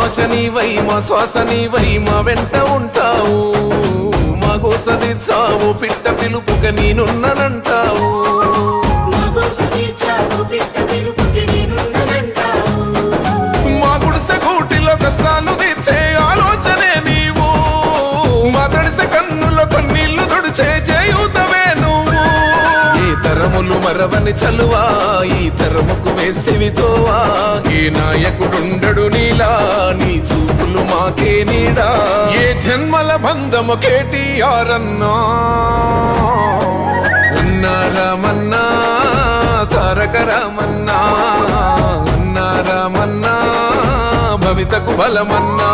ఆశ నీవై మా శ్వాస నీవై మా వెంట ఉంటావు, మా గోసది చావు పిట్ట పిలుపుక నేనున్నానంటావు. మా గుడిసె గూటిలో కష్టాలు తీర్చే ఆలోచనే నీవు, మా తడిసె కన్నులో కన్నీళ్లు తుడిచే చేయూతవే నువ్వు. ఏ తరములు మరవని చలువా ఈ తరముకు వేస్తేవి తోవా, ఏ నాయకుడుండడు నీలా నీ చూపులు మాకే నీడా. ఏ జన్మల బంధము కేటీఆర్ అన్నా, అన్నా రామన్నా తారక రామన్నా, అన్నా రామన్నా భవితకు బలమన్నా.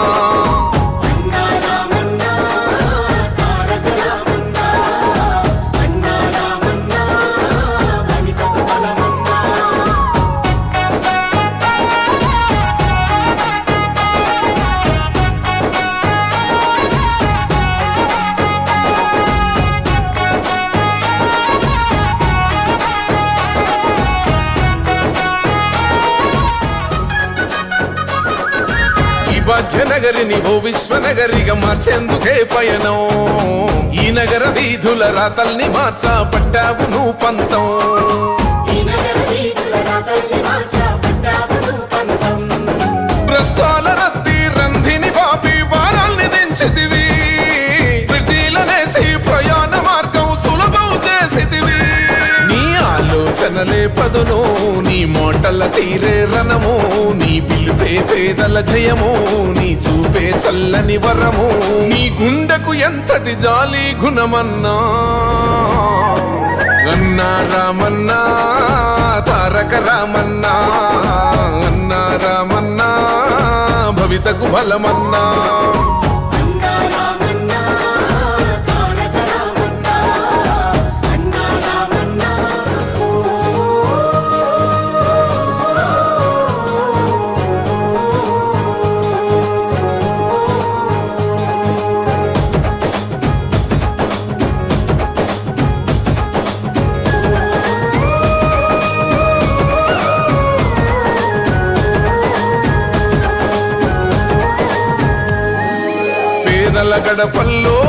భాగ్యనగరిని ఓ విశ్వనగరిగా మార్చేందుకే పయనం, ఈ నగర వీధుల రాతల్ని మార్చా పట్టావు నువ్వు పంతం. ప్రస్తాల రద్దీ రంధిని పాపి భారాల్ని దించితివి, వృత్తిలనేసి ప్రయాణ మార్గం సులభం చేసితివి. నీ ఆలోచనలే పదును నీ మోటల తీరే రణము, నీ పిలుపే పేదల జయము, నీ చూపే చల్లని వరము. నీ గుండెకు ఎంతటి జాలి గుణమన్నా, అన్నా రామన్నా తారక రామన్నా, అన్నా రామన్నా భవితకు బలమన్నా. పేదల గడపల్లో